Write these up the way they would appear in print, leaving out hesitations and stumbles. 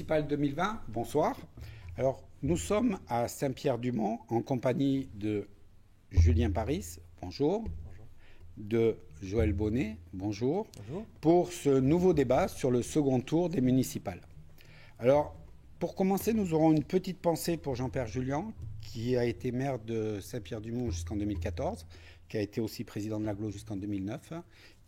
municipales 2020, bonsoir. Alors, nous sommes à Saint-Pierre-du-Mont en compagnie de Julien Paris, bonjour, de Joël Bonnet, bonjour, pour ce nouveau débat sur le second tour des municipales. Alors, pour commencer, nous aurons une petite pensée pour Jean-Pierre Julien, qui a été maire de Saint-Pierre-du-Mont jusqu'en 2014, qui a été aussi président de l'Agglo jusqu'en 2009,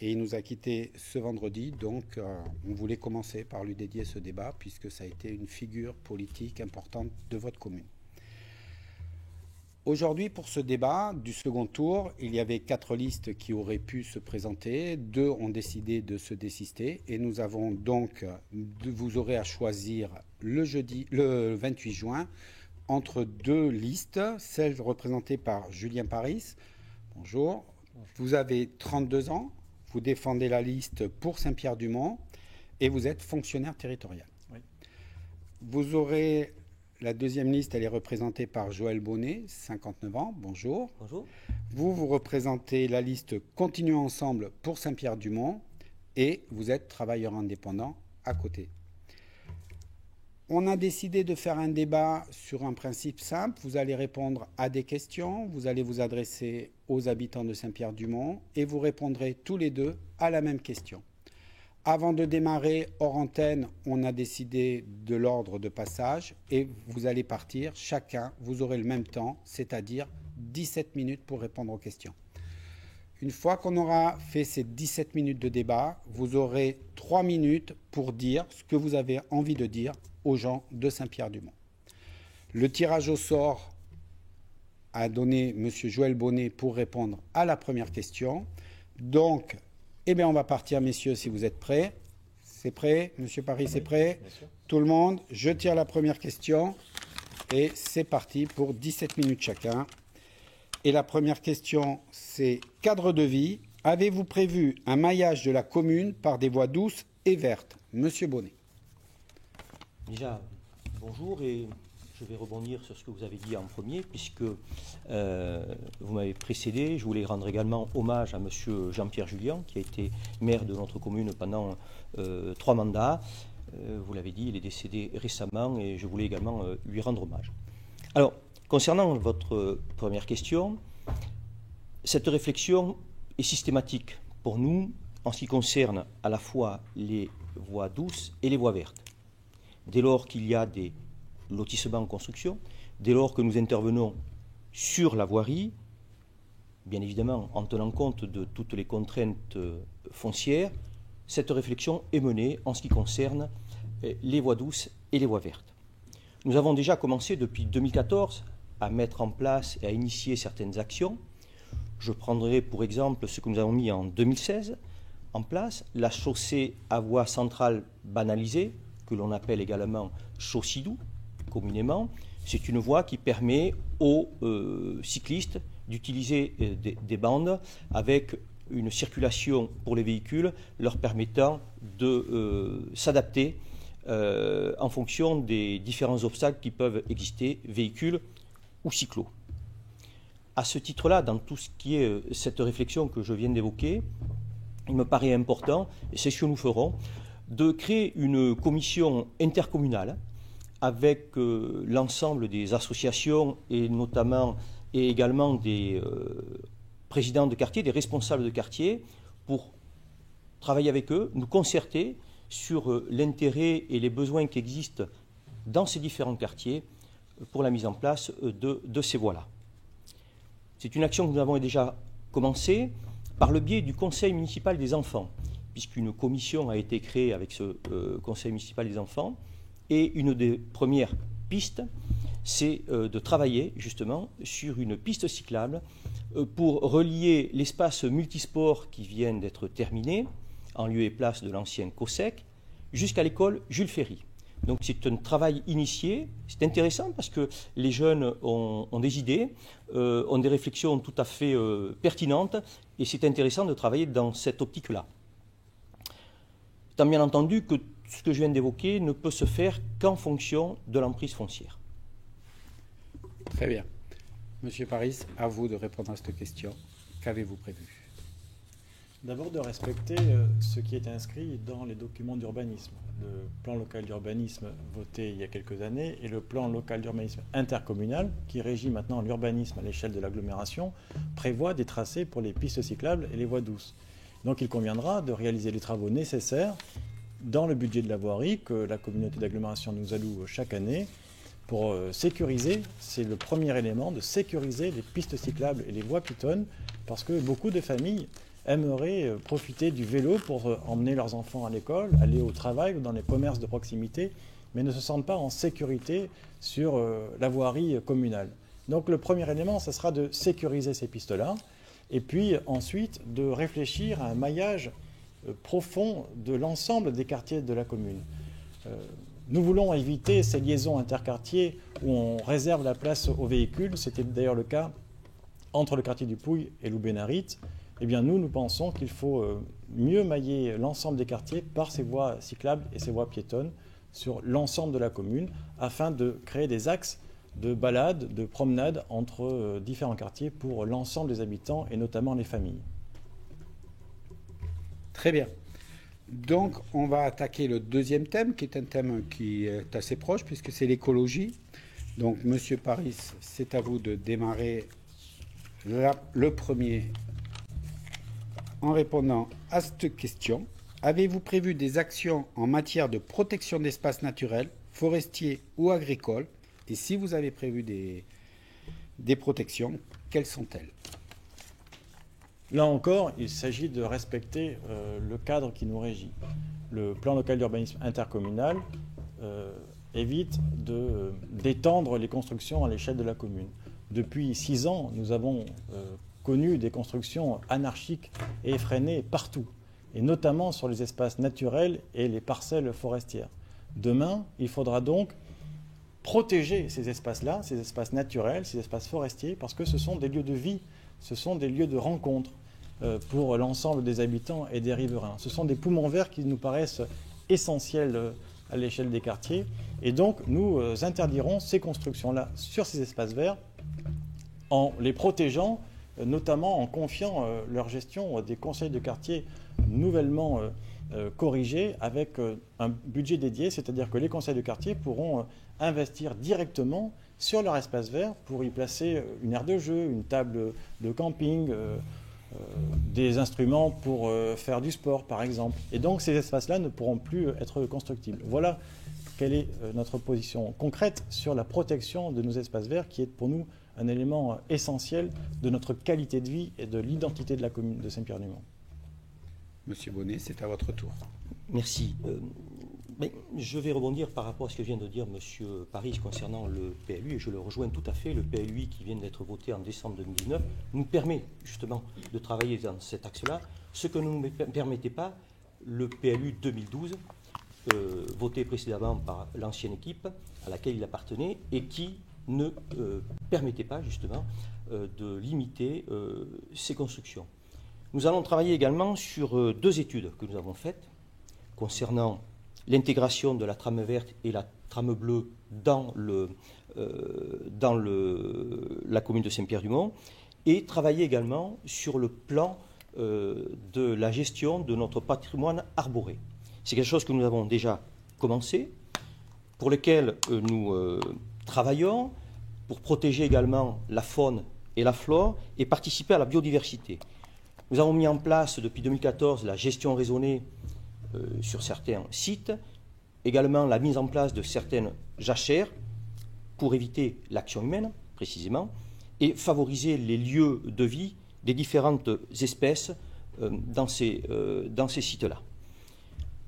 et il nous a quittés ce vendredi. Donc, on voulait commencer par lui dédier ce débat, puisque ça a été une figure politique importante de votre commune. Aujourd'hui, pour ce débat du second tour, il y avait 4 listes qui auraient pu se présenter. 2 ont décidé de se désister. Et nous avons donc, vous aurez à choisir le 28 juin entre 2 listes, celle représentée par Julien Paris. Bonjour. Vous avez 32 ans, vous défendez la liste pour Saint-Pierre-du-Mont et vous êtes fonctionnaire territorial. Oui. Vous aurez la deuxième liste, elle est représentée par Joël Bonnet, 59 ans. Bonjour. Bonjour. Vous représentez la liste Continuons ensemble pour Saint-Pierre-du-Mont et vous êtes travailleur indépendant à côté. On a décidé de faire un débat sur un principe simple. Vous allez répondre à des questions, vous allez vous adresser aux habitants de Saint-Pierre-du-Mont et vous répondrez tous les deux à la même question. Avant de démarrer hors antenne, on a décidé de l'ordre de passage et vous allez partir, chacun, vous aurez le même temps, c'est-à-dire 17 minutes pour répondre aux questions. Une fois qu'on aura fait ces 17 minutes de débat, vous aurez 3 minutes pour dire ce que vous avez envie de dire aux gens de Saint-Pierre-du-Mont. Le tirage au sort a donné M. Joël Bonnet pour répondre à la première question. Donc, on va partir, messieurs, si vous êtes prêts. C'est prêt? Monsieur Paris, c'est prêt? Tout le monde, je tire la première question. Et c'est parti pour 17 minutes chacun. Et la première question, c'est cadre de vie. Avez-vous prévu un maillage de la commune par des voies douces et vertes? Monsieur Bonnet. Déjà, bonjour, et je vais rebondir sur ce que vous avez dit en premier, puisque vous m'avez précédé. Je voulais rendre également hommage à monsieur Jean-Pierre Julien, qui a été maire de notre commune pendant 3 mandats. Vous l'avez dit, il est décédé récemment et je voulais également lui rendre hommage. Alors, concernant votre première question, cette réflexion est systématique pour nous en ce qui concerne à la fois les voies douces et les voies vertes. Dès lors qu'il y a des lotissements en construction, dès lors que nous intervenons sur la voirie, bien évidemment en tenant compte de toutes les contraintes foncières, cette réflexion est menée en ce qui concerne les voies douces et les voies vertes. Nous avons déjà commencé depuis 2014 à mettre en place et à initier certaines actions. Je prendrai pour exemple ce que nous avons mis en 2016 en place, la chaussée à voie centrale banalisée, que l'on appelle également chaussidou, communément. C'est une voie qui permet aux cyclistes d'utiliser des bandes avec une circulation pour les véhicules leur permettant de s'adapter en fonction des différents obstacles qui peuvent exister, véhicules ou cyclos. À ce titre-là, dans tout ce qui est cette réflexion que je viens d'évoquer, il me paraît important, et c'est ce que nous ferons, de créer une commission intercommunale avec l'ensemble des associations et également des présidents de quartier, des responsables de quartier, pour travailler avec eux, nous concerter sur l'intérêt et les besoins qui existent dans ces différents quartiers pour la mise en place de ces voies-là. C'est une action que nous avons déjà commencée par le biais du Conseil municipal des enfants, puisqu'une commission a été créée avec ce Conseil municipal des enfants. Et une des premières pistes, c'est de travailler justement sur une piste cyclable pour relier l'espace multisport qui vient d'être terminé, en lieu et place de l'ancien COSEC, jusqu'à l'école Jules Ferry. Donc c'est un travail initié, c'est intéressant parce que les jeunes ont des idées, ont des réflexions tout à fait pertinentes, et c'est intéressant de travailler dans cette optique-là. Étant bien entendu que ce que je viens d'évoquer ne peut se faire qu'en fonction de l'emprise foncière. Très bien. Monsieur Paris, à vous de répondre à cette question. Qu'avez-vous prévu? D'abord de respecter ce qui est inscrit dans les documents d'urbanisme. Le plan local d'urbanisme voté il y a quelques années et le plan local d'urbanisme intercommunal, qui régit maintenant l'urbanisme à l'échelle de l'agglomération, prévoit des tracés pour les pistes cyclables et les voies douces. Donc il conviendra de réaliser les travaux nécessaires dans le budget de la voirie que la communauté d'agglomération nous alloue chaque année pour sécuriser, c'est le premier élément, de sécuriser les pistes cyclables et les voies piétonnes, parce que beaucoup de familles aimeraient profiter du vélo pour emmener leurs enfants à l'école, aller au travail ou dans les commerces de proximité, mais ne se sentent pas en sécurité sur la voirie communale. Donc le premier élément, ce sera de sécuriser ces pistes-là, et puis ensuite de réfléchir à un maillage profond de l'ensemble des quartiers de la commune. Nous voulons éviter ces liaisons interquartiers où on réserve la place aux véhicules. C'était d'ailleurs le cas entre le quartier du Pouille et Loubénarit. Eh bien, nous pensons qu'il faut mieux mailler l'ensemble des quartiers par ces voies cyclables et ces voies piétonnes sur l'ensemble de la commune afin de créer des axes de balade, de promenade entre différents quartiers pour l'ensemble des habitants et notamment les familles. Très bien. Donc, on va attaquer le deuxième thème, qui est un thème qui est assez proche, puisque c'est l'écologie. Donc, Monsieur Paris, c'est à vous de démarrer le premier en répondant à cette question. Avez-vous prévu des actions en matière de protection d'espaces naturels, forestiers ou agricoles? Et si vous avez prévu des protections, quelles sont-elles? Là encore, il s'agit de respecter le cadre qui nous régit. Le plan local d'urbanisme intercommunal évite d'étendre les constructions à l'échelle de la commune. Depuis 6 ans, nous avons connu des constructions anarchiques et effrénées partout, et notamment sur les espaces naturels et les parcelles forestières. Demain, il faudra donc protéger ces espaces-là, ces espaces naturels, ces espaces forestiers, parce que ce sont des lieux de vie, ce sont des lieux de rencontre pour l'ensemble des habitants et des riverains. Ce sont des poumons verts qui nous paraissent essentiels à l'échelle des quartiers. Et donc, nous interdirons ces constructions-là sur ces espaces verts en les protégeant, notamment en confiant leur gestion à des conseils de quartier nouvellement corrigés avec un budget dédié, c'est-à-dire que les conseils de quartier pourront investir directement sur leur espace vert pour y placer une aire de jeu, une table de camping, des instruments pour faire du sport par exemple. Et donc ces espaces-là ne pourront plus être constructibles. Voilà quelle est notre position concrète sur la protection de nos espaces verts, qui est pour nous un élément essentiel de notre qualité de vie et de l'identité de la commune de Saint-Pierre-du-Mont. Monsieur Bonnet, c'est à votre tour. Merci. Je vais rebondir par rapport à ce que vient de dire Monsieur Paris concernant le PLU, et je le rejoins tout à fait. Le PLU qui vient d'être voté en décembre 2019 nous permet justement de travailler dans cet axe-là, ce que ne nous permettait pas le PLU 2012, voté précédemment par l'ancienne équipe à laquelle il appartenait, et qui ne permettait pas justement de limiter ces constructions. Nous allons travailler également sur 2 études que nous avons faites concernant l'intégration de la trame verte et la trame bleue dans la commune de Saint-Pierre-du-Mont, et travailler également sur le plan de la gestion de notre patrimoine arboré. C'est quelque chose que nous avons déjà commencé, pour lequel nous travaillons pour protéger également la faune et la flore et participer à la biodiversité. Nous avons mis en place depuis 2014 la gestion raisonnée sur certains sites, également la mise en place de certaines jachères pour éviter l'action humaine, précisément, et favoriser les lieux de vie des différentes espèces dans ces sites-là.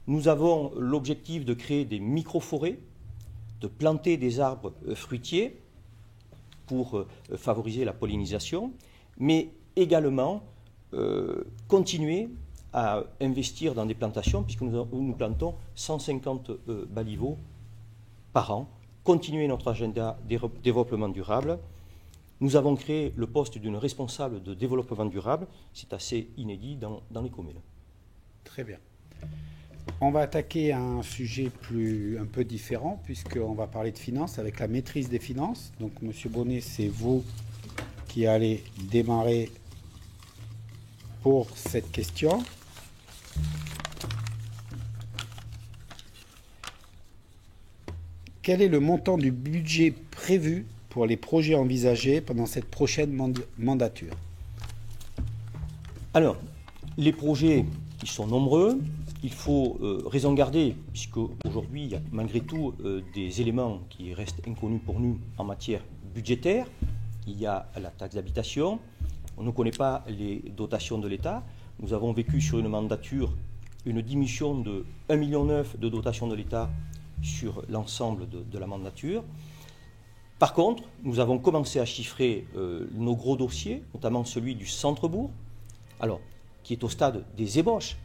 Nous avons l'objectif de créer des micro-forêts, de planter des arbres fruitiers pour favoriser la pollinisation, mais également continuer à investir dans des plantations, puisque nous plantons 150 baliveaux par an, continuer notre agenda de développement durable. Nous avons créé le poste d'une responsable de développement durable, c'est assez inédit dans les communes. Très bien. On va attaquer un sujet un peu différent, puisqu'on va parler de finances, avec la maîtrise des finances. Donc, Monsieur Bonnet, c'est vous qui allez démarrer pour cette question. Quel est le montant du budget prévu pour les projets envisagés pendant cette prochaine mandature? Alors, les projets, ils sont nombreux. Il faut raison garder, puisque aujourd'hui, il y a malgré tout des éléments qui restent inconnus pour nous en matière budgétaire. Il y a la taxe d'habitation. On ne connaît pas les dotations de l'État. Nous avons vécu sur une mandature une diminution de 1,9 million de dotations de l'État sur l'ensemble de la mandature. Par contre, nous avons commencé à chiffrer nos gros dossiers, notamment celui du centre-bourg, alors qui est au stade des ébauches.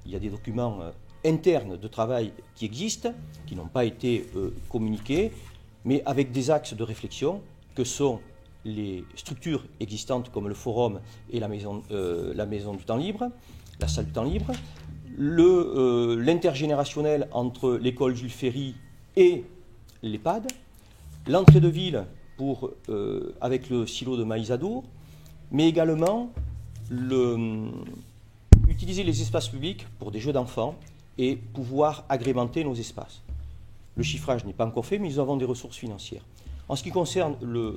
Il y a des documents internes de travail qui existent, qui n'ont pas été communiqués, mais avec des axes de réflexion que sont les structures existantes comme le forum et la maison du temps libre, la salle du temps libre, l'intergénérationnel entre l'école Jules Ferry et l'EHPAD, l'entrée de ville avec le silo de Maïsadour, mais également utiliser les espaces publics pour des jeux d'enfants et pouvoir agrémenter nos espaces. Le chiffrage n'est pas encore fait, mais nous avons des ressources financières. En ce qui concerne le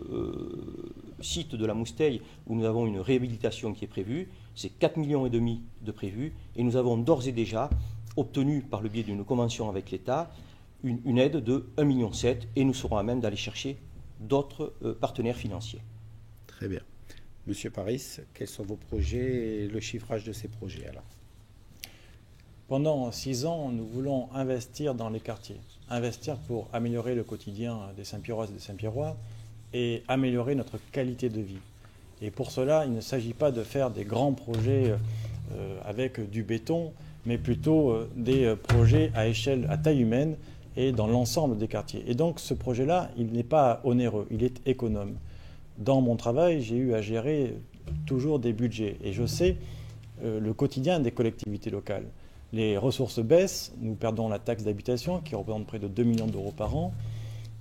site de la Mousteille, où nous avons une réhabilitation qui est prévue, c'est 4,5 millions de prévus, et nous avons d'ores et déjà obtenu, par le biais d'une convention avec l'État, une aide de 1,7 million, et nous serons à même d'aller chercher d'autres partenaires financiers. Très bien. Monsieur Paris, quels sont vos projets et le chiffrage de ces projets alors? Pendant 6 ans, nous voulons investir dans les quartiers. Investir pour améliorer le quotidien des Saint-Pierroises et des Saint-Pierrois et améliorer notre qualité de vie. Et pour cela, il ne s'agit pas de faire des grands projets avec du béton, mais plutôt des projets à échelle, à taille humaine et dans l'ensemble des quartiers. Et donc ce projet-là, il n'est pas onéreux, il est économe. Dans mon travail, j'ai eu à gérer toujours des budgets et je sais le quotidien des collectivités locales. Les ressources baissent, nous perdons la taxe d'habitation qui représente près de 2 millions d'euros par an.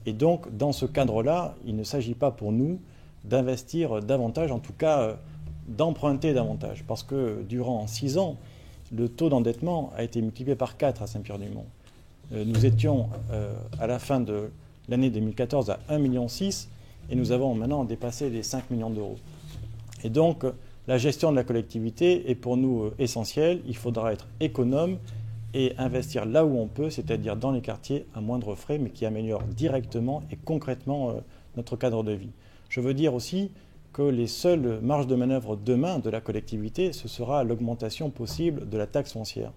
Et donc, dans ce cadre-là, il ne s'agit pas pour nous d'investir davantage, en tout cas d'emprunter davantage. Parce que durant 6 ans, le taux d'endettement a été multiplié par 4 à Saint-Pierre-du-Mont. Nous étions à la fin de l'année 2014 à 1,6 million et nous avons maintenant dépassé les 5 millions d'euros. Et donc, la gestion de la collectivité est pour nous essentielle. Il faudra être économe et investir là où on peut, c'est-à-dire dans les quartiers à moindre frais, mais qui améliorent directement et concrètement notre cadre de vie. Je veux dire aussi que les seules marges de manœuvre demain de la collectivité, ce sera l'augmentation possible de la taxe foncière.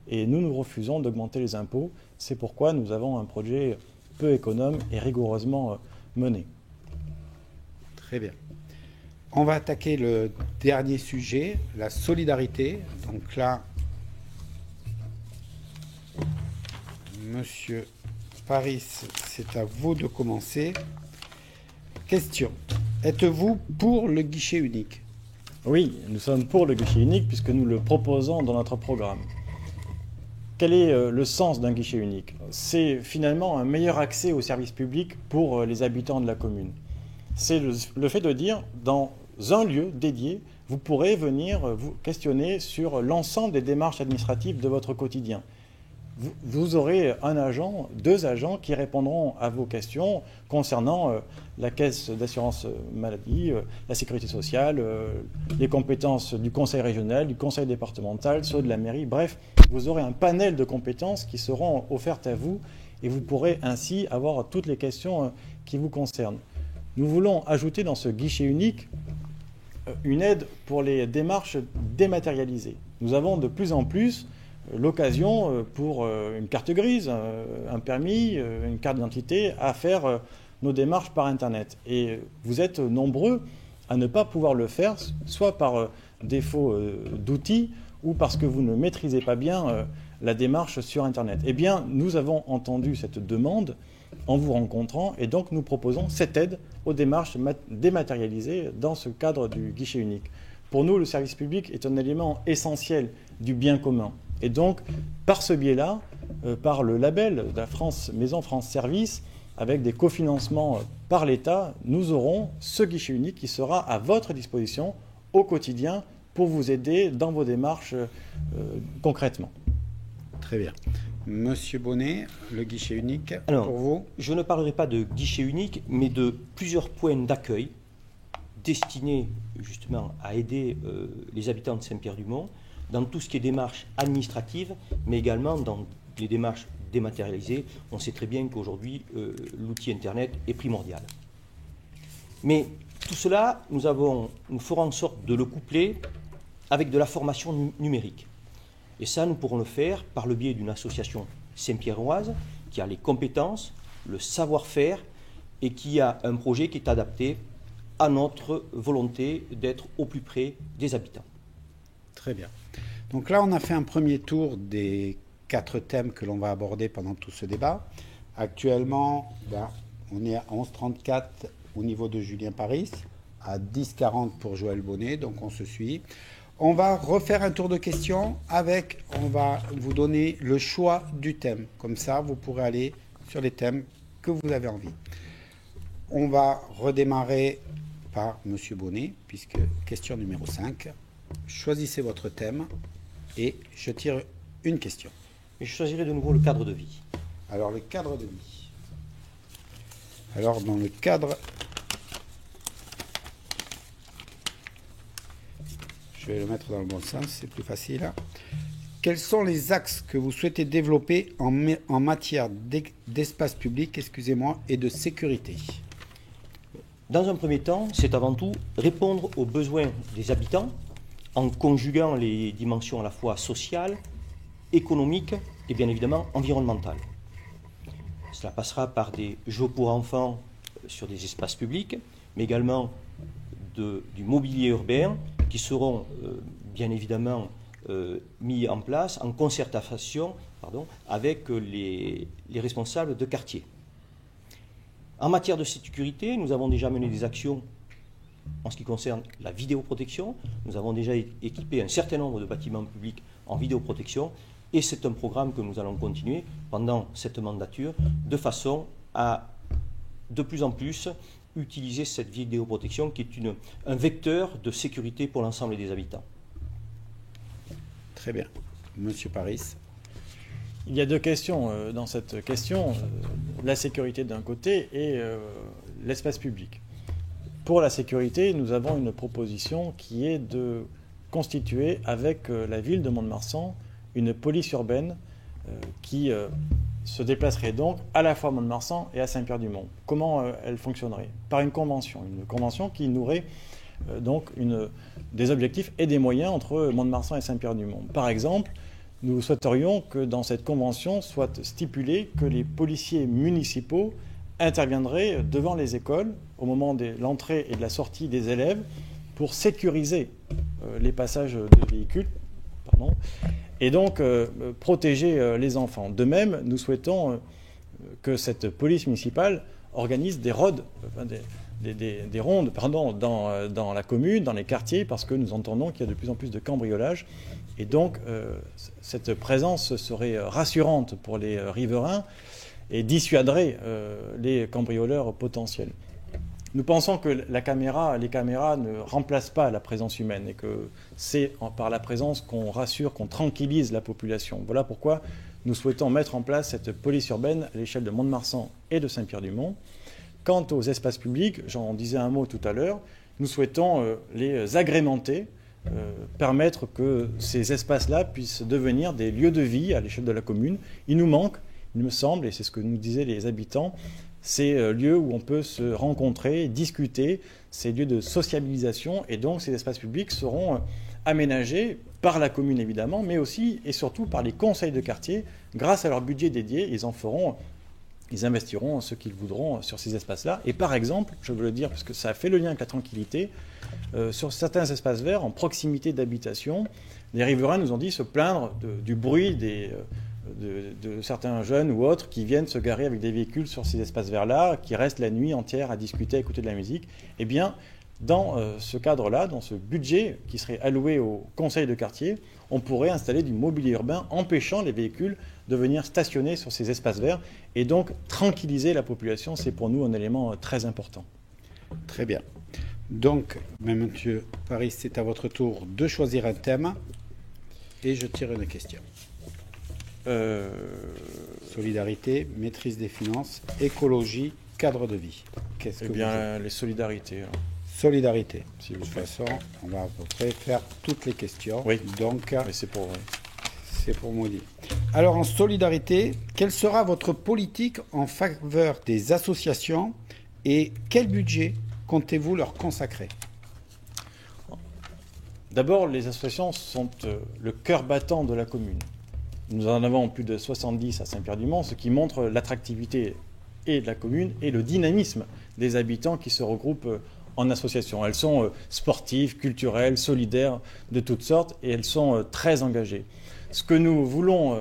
Et nous refusons d'augmenter les impôts. C'est pourquoi nous avons un projet peu économe et rigoureusement mené. Très bien. On va attaquer le dernier sujet, la solidarité. Donc là, Monsieur Paris, c'est à vous de commencer. Question. Êtes-vous pour le guichet unique? Oui, nous sommes pour le guichet unique puisque nous le proposons dans notre programme. Quel est le sens d'un guichet unique? C'est finalement un meilleur accès aux services publics pour les habitants de la commune. C'est le fait de dire, dans un lieu dédié, vous pourrez venir vous questionner sur l'ensemble des démarches administratives de votre quotidien. Vous aurez un agent, 2 agents qui répondront à vos questions concernant la caisse d'assurance maladie, la sécurité sociale, les compétences du conseil régional, du conseil départemental, ceux de la mairie. Bref, vous aurez un panel de compétences qui seront offertes à vous et vous pourrez ainsi avoir toutes les questions qui vous concernent. Nous voulons ajouter dans ce guichet unique une aide pour les démarches dématérialisées. Nous avons de plus en plus l'occasion pour une carte grise, un permis, une carte d'identité à faire nos démarches par Internet. Et vous êtes nombreux à ne pas pouvoir le faire, soit par défaut d'outils ou parce que vous ne maîtrisez pas bien la démarche sur Internet. Eh bien, nous avons entendu cette demande en vous rencontrant et donc nous proposons cette aide aux démarches dématérialisées dans ce cadre du guichet unique. Pour nous, le service public est un élément essentiel du bien commun. Et donc, par ce biais-là, par le label de la Maison France Service, avec des cofinancements par l'État, nous aurons ce guichet unique qui sera à votre disposition au quotidien pour vous aider dans vos démarches concrètement. Très bien. Monsieur Bonnet, le guichet unique, Alors, pour vous? Je ne parlerai pas de guichet unique, mais de plusieurs points d'accueil destinés justement à aider les habitants de Saint-Pierre-du-Mont dans tout ce qui est démarches administratives, mais également dans les démarches dématérialisées. On sait très bien qu'aujourd'hui, l'outil Internet est primordial. Mais tout cela, nous ferons en sorte de le coupler avec de la formation numérique. Et ça, nous pourrons le faire par le biais d'une association saint-pierroise qui a les compétences, le savoir-faire et qui a un projet qui est adapté à notre volonté d'être au plus près des habitants. Très bien. Donc là, on a fait un premier tour des 4 thèmes que l'on va aborder pendant tout ce débat. Actuellement, on est à 11h34 au niveau de Julien Paris, à 10h40 pour Joël Bonnet, donc on se suit. On va refaire un tour de questions on va vous donner le choix du thème. Comme ça, vous pourrez aller sur les thèmes que vous avez envie. On va redémarrer par Monsieur Bonnet, puisque question numéro 5. Choisissez votre thème et je tire une question. Et je choisirai de nouveau le cadre de vie. Alors, le cadre de vie. Alors, dans le cadre... Je vais le mettre dans le bon sens, c'est plus facile. Quels sont les axes que vous souhaitez développer en matière d'espace public, et de sécurité? Dans un premier temps, c'est avant tout répondre aux besoins des habitants en conjuguant les dimensions à la fois sociales, économiques et bien évidemment environnementales. Cela passera par des jeux pour enfants sur des espaces publics, mais également du mobilier urbain qui seront bien évidemment mis en place en concertation avec les responsables de quartier. En matière de sécurité, nous avons déjà mené des actions en ce qui concerne la vidéoprotection. Nous avons déjà équipé un certain nombre de bâtiments publics en vidéoprotection et c'est un programme que nous allons continuer pendant cette mandature de façon à de plus en plus utiliser cette vidéoprotection qui est un vecteur de sécurité pour l'ensemble des habitants. Très bien. Monsieur Paris. Il y a deux questions dans cette question, la sécurité d'un côté et l'espace public. Pour la sécurité, nous avons une proposition qui est de constituer avec la ville de Mont-de-Marsan une police urbaine qui se déplacerait donc à la fois à Mont-de-Marsan et à Saint-Pierre-du-Mont. Comment elle fonctionnerait? Par une convention qui nourrait donc des objectifs et des moyens entre Mont-de-Marsan et Saint-Pierre-du-Mont. Par exemple, nous souhaiterions que dans cette convention soit stipulé que les policiers municipaux interviendraient devant les écoles au moment de l'entrée et de la sortie des élèves pour sécuriser les passages de véhicules et donc protéger les enfants. De même, nous souhaitons que cette police municipale organise des rondes dans la commune, dans les quartiers, parce que nous entendons qu'il y a de plus en plus de cambriolages. Et donc, cette présence serait rassurante pour les riverains et dissuaderait les cambrioleurs potentiels. Nous pensons que les caméras ne remplacent pas la présence humaine et que c'est par la présence qu'on rassure, qu'on tranquillise la population. Voilà pourquoi nous souhaitons mettre en place cette police urbaine à l'échelle de Mont-de-Marsan et de Saint-Pierre-du-Mont. Quant aux espaces publics, j'en disais un mot tout à l'heure, nous souhaitons les agrémenter, permettre que ces espaces-là puissent devenir des lieux de vie à l'échelle de la commune. Il nous manque, il me semble, et c'est ce que nous disaient les habitants, ces lieux où on peut se rencontrer, discuter, ces lieux de sociabilisation, et donc ces espaces publics seront aménagés par la commune évidemment, mais aussi et surtout par les conseils de quartier. Grâce à leur budget dédié, ils investiront ce qu'ils voudront sur ces espaces-là. Et par exemple, je veux le dire parce que ça a fait le lien avec la tranquillité, sur certains espaces verts en proximité d'habitation, les riverains nous ont dit se plaindre du bruit de certains jeunes ou autres qui viennent se garer avec des véhicules sur ces espaces verts-là, qui restent la nuit entière à discuter, à écouter de la musique. Eh bien, dans ce cadre-là, dans ce budget qui serait alloué au conseil de quartier, on pourrait installer du mobilier urbain empêchant les véhicules de venir stationner sur ces espaces verts et donc tranquilliser la population. C'est pour nous un élément très important. Très bien. Donc, monsieur Paris, c'est à votre tour de choisir un thème et je tire une question. Solidarité, maîtrise des finances, écologie, cadre de vie. Qu'est-ce que les solidarités. Alors. Solidarité. Si De vous toute faites. façon, on va à peu près faire toutes les questions. Oui. Donc, Mais c'est pour... c'est pour moi dire. Alors, en solidarité, quelle sera votre politique en faveur des associations et quel budget comptez-vous leur consacrer? D'abord, les associations sont le cœur battant de la commune. Nous en avons plus de 70 à Saint-Pierre-du-Mont, ce qui montre l'attractivité et de la commune et le dynamisme des habitants qui se regroupent en associations. Elles sont sportives, culturelles, solidaires, de toutes sortes, et elles sont très engagées. Ce que nous voulons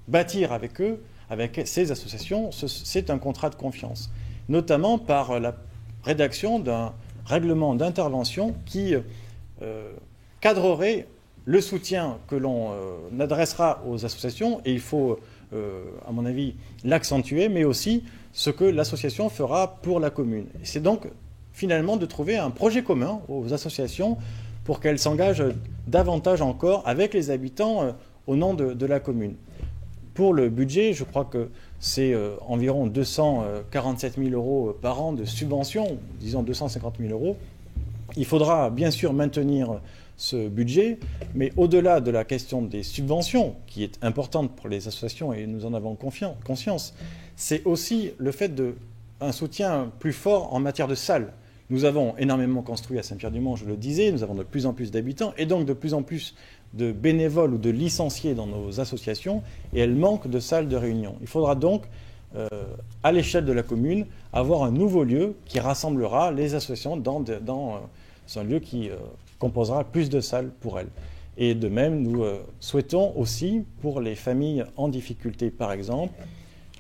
bâtir avec eux, avec ces associations, c'est un contrat de confiance, notamment par la rédaction d'un règlement d'intervention qui cadrerait le soutien que l'on adressera aux associations, et il faut, à mon avis, l'accentuer, mais aussi ce que l'association fera pour la commune. Et c'est donc finalement de trouver un projet commun aux associations pour qu'elles s'engagent davantage encore avec les habitants au nom de la commune. Pour le budget, je crois que c'est environ 247 000 euros par an de subventions, disons 250 000 euros. Il faudra bien sûr maintenir ce budget, mais au-delà de la question des subventions, qui est importante pour les associations et nous en avons conscience, c'est aussi le fait d'un soutien plus fort en matière de salles. Nous avons énormément construit à Saint-Pierre-du-Mont, je le disais, nous avons de plus en plus d'habitants et donc de plus en plus de bénévoles ou de licenciés dans nos associations, et elles manquent de salles de réunion. Il faudra donc, à l'échelle de la commune, avoir un nouveau lieu qui rassemblera les associations dans un lieu qui composera plus de salles pour elles. Et de même, nous souhaitons aussi, pour les familles en difficulté par exemple,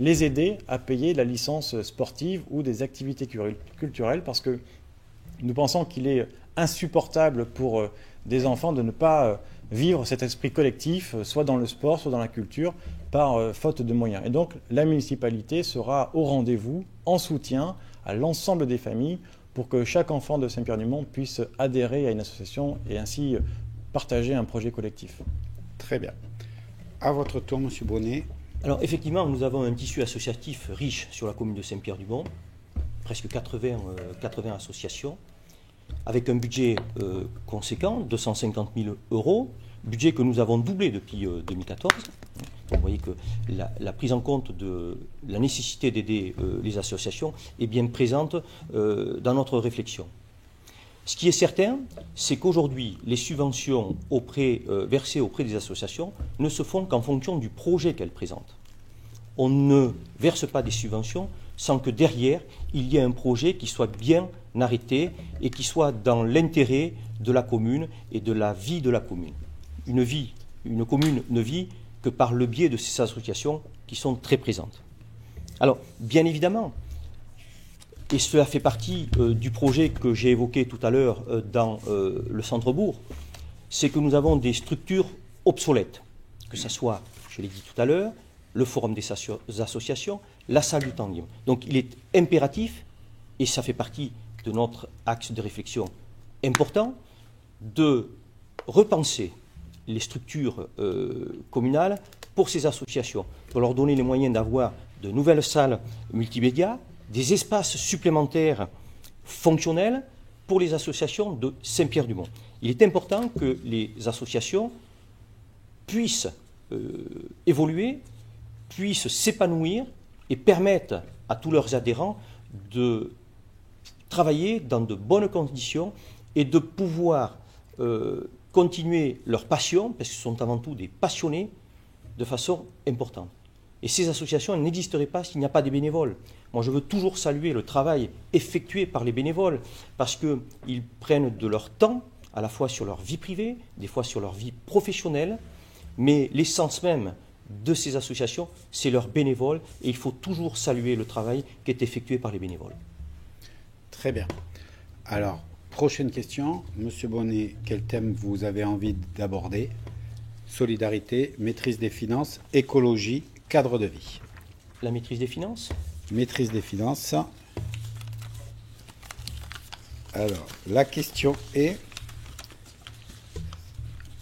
les aider à payer la licence sportive ou des activités culturelles, parce que nous pensons qu'il est insupportable pour des enfants de ne pas vivre cet esprit collectif, soit dans le sport, soit dans la culture, par faute de moyens. Et donc la municipalité sera au rendez-vous, en soutien à l'ensemble des familles, pour que chaque enfant de Saint-Pierre-du-Mont puisse adhérer à une association et ainsi partager un projet collectif. Très bien. À votre tour, monsieur Bonnet. Alors effectivement, nous avons un tissu associatif riche sur la commune de Saint-Pierre-du-Mont, presque 80 associations, avec un budget conséquent, 250 000 euros, budget que nous avons doublé depuis 2014. Vous voyez que la prise en compte de la nécessité d'aider les associations est bien présente dans notre réflexion. Ce qui est certain, c'est qu'aujourd'hui, les subventions versées auprès des associations ne se font qu'en fonction du projet qu'elles présentent. On ne verse pas des subventions sans que derrière, il y ait un projet qui soit bien arrêté et qui soit dans l'intérêt de la commune et de la vie de la commune. Une commune ne vit que par le biais de ces associations qui sont très présentes. Alors, bien évidemment, et cela fait partie du projet que j'ai évoqué tout à l'heure dans le centre-bourg, c'est que nous avons des structures obsolètes, que ce soit, je l'ai dit tout à l'heure, le forum des associations, la salle du temps libre. Donc il est impératif, et ça fait partie de notre axe de réflexion important, de repenser les structures communales pour ces associations, pour leur donner les moyens d'avoir de nouvelles salles multimédia, des espaces supplémentaires fonctionnels pour les associations de Saint-Pierre-du-Mont. Il est important que les associations puissent évoluer, puissent s'épanouir et permettent à tous leurs adhérents de travailler dans de bonnes conditions et de pouvoir continuer leur passion, parce que ce sont avant tout des passionnés, de façon importante. Et ces associations n'existeraient pas s'il n'y a pas des bénévoles. Moi, je veux toujours saluer le travail effectué par les bénévoles, parce qu'ils prennent de leur temps, à la fois sur leur vie privée, des fois sur leur vie professionnelle, mais l'essence même de ces associations, c'est leurs bénévoles, et il faut toujours saluer le travail qui est effectué par les bénévoles. Très bien. Alors, prochaine question. Monsieur Bonnet, quel thème vous avez envie d'aborder? Solidarité, maîtrise des finances, écologie, cadre de vie. La maîtrise des finances? Maîtrise des finances. Alors, la question est,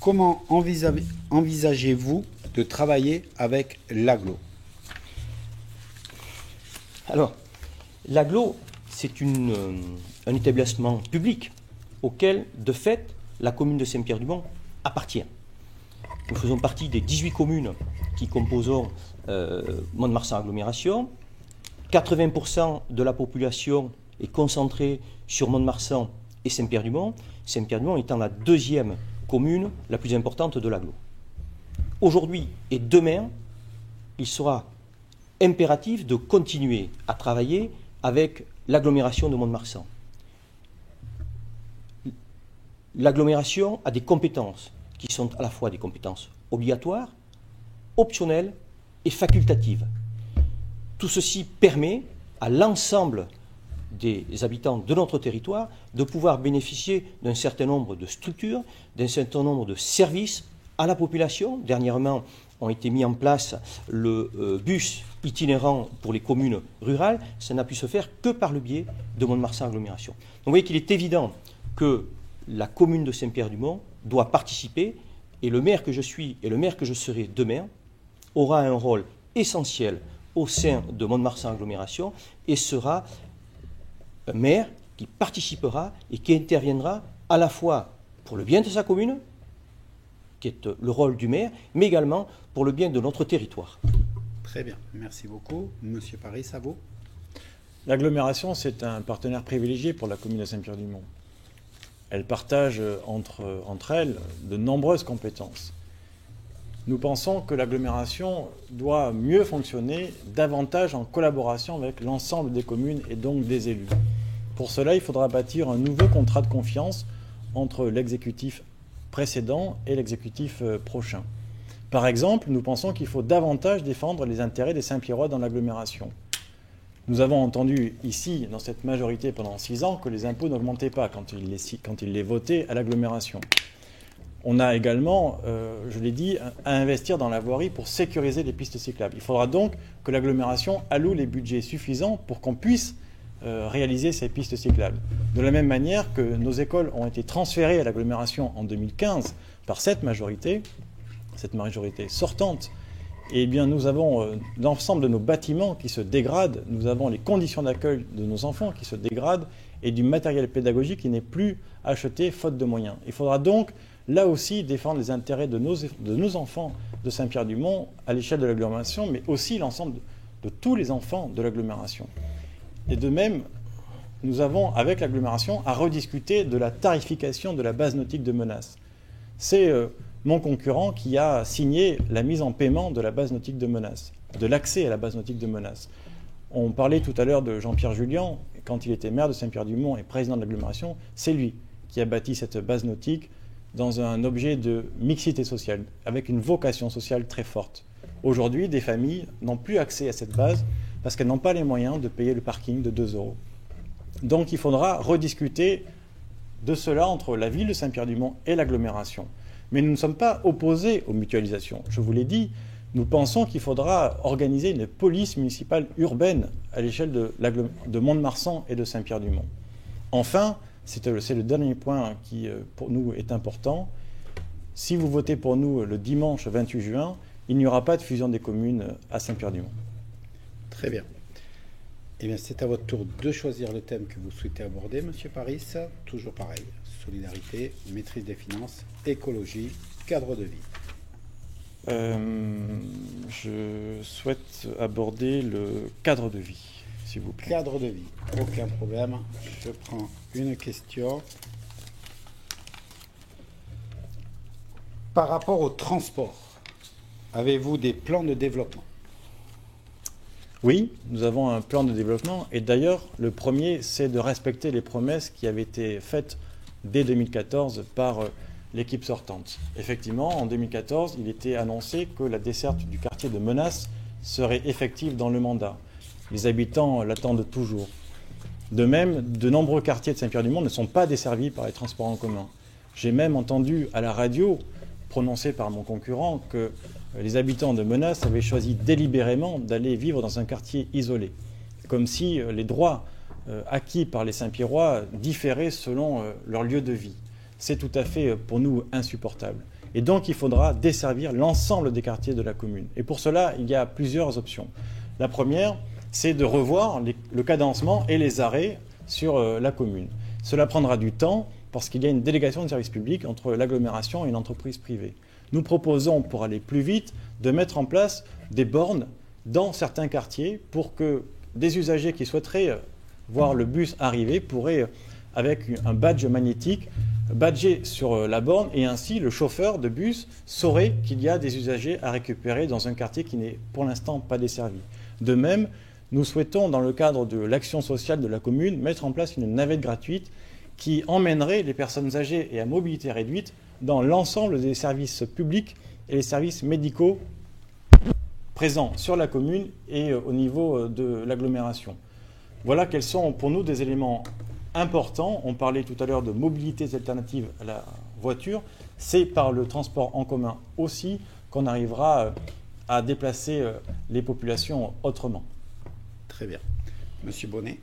comment envisagez-vous de travailler avec l'agglo? Alors, l'agglo, c'est un établissement public auquel, de fait, la commune de Saint-Pierre-du-Mont appartient. Nous faisons partie des 18 communes qui composent Mont-de-Marsan agglomération. 80% de la population est concentrée sur Mont-de-Marsan et Saint-Pierre-du-Mont, Saint-Pierre-du-Mont étant la deuxième commune la plus importante de l'agglo. Aujourd'hui et demain, il sera impératif de continuer à travailler avec l'agglomération de Mont-de-Marsan. L'agglomération a des compétences qui sont à la fois des compétences obligatoires, optionnelles et facultatives. Tout ceci permet à l'ensemble des habitants de notre territoire de pouvoir bénéficier d'un certain nombre de structures, d'un certain nombre de services à la population. Dernièrement, ont été mis en place le bus itinérant pour les communes rurales. Ça n'a pu se faire que par le biais de Mont-de-Marsan agglomération. Donc vous voyez qu'il est évident que la commune de Saint-Pierre-du-Mont doit participer, et le maire que je suis et le maire que je serai demain aura un rôle essentiel au sein de Mont-de-Marsan agglomération et sera un maire qui participera et qui interviendra à la fois pour le bien de sa commune, qui est le rôle du maire, mais également pour le bien de notre territoire. Très bien, merci beaucoup. Monsieur Paris, à vous. L'agglomération, c'est un partenaire privilégié pour la commune de Saint-Pierre-du-Mont. Elle partage entre elles de nombreuses compétences. Nous pensons que l'agglomération doit mieux fonctionner davantage en collaboration avec l'ensemble des communes et donc des élus. Pour cela, il faudra bâtir un nouveau contrat de confiance entre l'exécutif précédent et l'exécutif prochain. Par exemple, nous pensons qu'il faut davantage défendre les intérêts des Saint-Pierrois dans l'agglomération. Nous avons entendu ici, dans cette majorité pendant 6 ans, que les impôts n'augmentaient pas quand ils les votaient à l'agglomération. On a également, je l'ai dit, à investir dans la voirie pour sécuriser les pistes cyclables. Il faudra donc que l'agglomération alloue les budgets suffisants pour qu'on puisse réaliser ces pistes cyclables. De la même manière que nos écoles ont été transférées à l'agglomération en 2015 par cette majorité sortante, eh bien nous avons l'ensemble de nos bâtiments qui se dégradent, nous avons les conditions d'accueil de nos enfants qui se dégradent et du matériel pédagogique qui n'est plus acheté faute de moyens. Il faudra donc là aussi défendre les intérêts de nos enfants de Saint-Pierre-du-Mont à l'échelle de l'agglomération, mais aussi l'ensemble de tous les enfants de l'agglomération. Et de même, nous avons, avec l'agglomération, à rediscuter de la tarification de la base nautique de Menace. C'est mon concurrent qui a signé la mise en paiement de la base nautique de Menace, de l'accès à la base nautique de Menace. On parlait tout à l'heure de Jean-Pierre Julien, quand il était maire de Saint-Pierre-du-Mont et président de l'agglomération, c'est lui qui a bâti cette base nautique dans un objet de mixité sociale, avec une vocation sociale très forte. Aujourd'hui, des familles n'ont plus accès à cette base parce qu'elles n'ont pas les moyens de payer le parking de 2 €. Donc il faudra rediscuter de cela entre la ville de Saint-Pierre-du-Mont et l'agglomération. Mais nous ne sommes pas opposés aux mutualisations. Je vous l'ai dit, nous pensons qu'il faudra organiser une police municipale urbaine à l'échelle de Mont-de-Marsan et de Saint-Pierre-du-Mont. Enfin, c'est le dernier point qui, pour nous, est important. Si vous votez pour nous le dimanche 28 juin, il n'y aura pas de fusion des communes à Saint-Pierre-du-Mont. Très bien. Eh bien, c'est à votre tour de choisir le thème que vous souhaitez aborder, Monsieur Paris. Toujours pareil, solidarité, maîtrise des finances, écologie, cadre de vie. Je souhaite aborder le cadre de vie, s'il vous plaît. Cadre de vie, aucun problème. Je prends une question. Par rapport au transport, avez-vous des plans de développement? Oui, nous avons un plan de développement et d'ailleurs, le premier, c'est de respecter les promesses qui avaient été faites dès 2014 par l'équipe sortante. Effectivement, en 2014, il était annoncé que la desserte du quartier de Menace serait effective dans le mandat. Les habitants l'attendent toujours. De même, de nombreux quartiers de Saint-Pierre-du-Mont ne sont pas desservis par les transports en commun. J'ai même entendu à la radio, prononcé par mon concurrent, que les habitants de Menace avaient choisi délibérément d'aller vivre dans un quartier isolé, comme si les droits acquis par les Saint-Pierrois différer selon leur lieu de vie. C'est tout à fait pour nous insupportable. Et donc il faudra desservir l'ensemble des quartiers de la commune. Et pour cela, il y a plusieurs options. La première, c'est de revoir le cadencement et les arrêts sur la commune. Cela prendra du temps parce qu'il y a une délégation de service public entre l'agglomération et une entreprise privée. Nous proposons, pour aller plus vite, de mettre en place des bornes dans certains quartiers pour que des usagers qui souhaiteraient voir le bus arriver pourraient, avec un badge magnétique, badger sur la borne, et ainsi le chauffeur de bus saurait qu'il y a des usagers à récupérer dans un quartier qui n'est pour l'instant pas desservi. De même, nous souhaitons, dans le cadre de l'action sociale de la commune, mettre en place une navette gratuite qui emmènerait les personnes âgées et à mobilité réduite dans l'ensemble des services publics et les services médicaux présents sur la commune et au niveau de l'agglomération. Voilà quels sont pour nous des éléments importants. On parlait tout à l'heure de mobilités alternatives à la voiture. C'est par le transport en commun aussi qu'on arrivera à déplacer les populations autrement. Très bien. Monsieur Bonnet.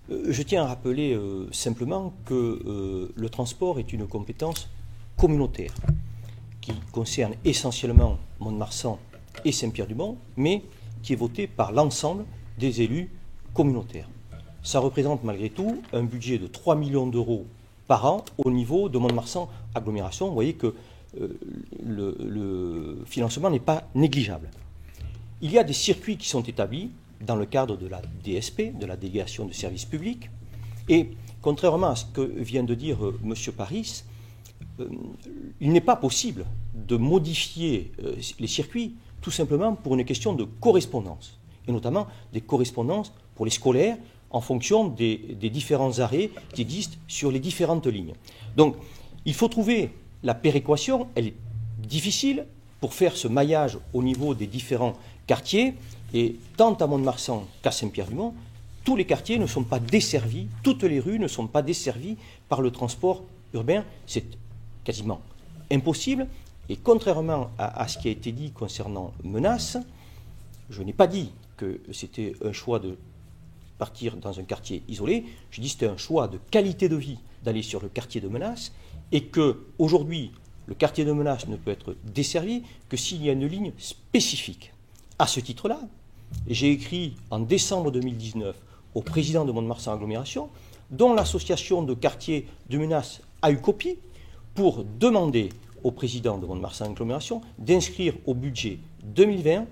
Je tiens à rappeler simplement que le transport est une compétence communautaire qui concerne essentiellement Mont-de-Marsan et Saint-Pierre-du-Mont, mais qui est votée par l'ensemble des élus communautaires. Ça représente malgré tout un budget de 3 millions d'euros par an au niveau de Mont-de-Marsan agglomération. Vous voyez que le financement n'est pas négligeable. Il y a des circuits qui sont établis dans le cadre de la DSP, de la délégation de services publics, et contrairement à ce que vient de dire M. Paris, il n'est pas possible de modifier les circuits tout simplement pour une question de correspondance, et notamment des correspondances pour les scolaires en fonction des différents arrêts qui existent sur les différentes lignes. Donc, il faut trouver la péréquation, elle est difficile pour faire ce maillage au niveau des différents quartiers, et tant à Mont-de-Marsan qu'à Saint-Pierre-du-Mont, tous les quartiers ne sont pas desservis, toutes les rues ne sont pas desservies par le transport urbain. C'est quasiment impossible. Et contrairement à ce qui a été dit concernant Menace, je n'ai pas dit que c'était un choix de partir dans un quartier isolé. Je dis que c'était un choix de qualité de vie d'aller sur le quartier de Menace, et qu'aujourd'hui, le quartier de Menace ne peut être desservi que s'il y a une ligne spécifique. À ce titre-là, j'ai écrit en décembre 2019 au président de Mont-de-Marsan Agglomération, dont l'association de quartier de Menace a eu copie, pour demander au président de Mont-de-Marsan Agglomération d'inscrire au budget 2020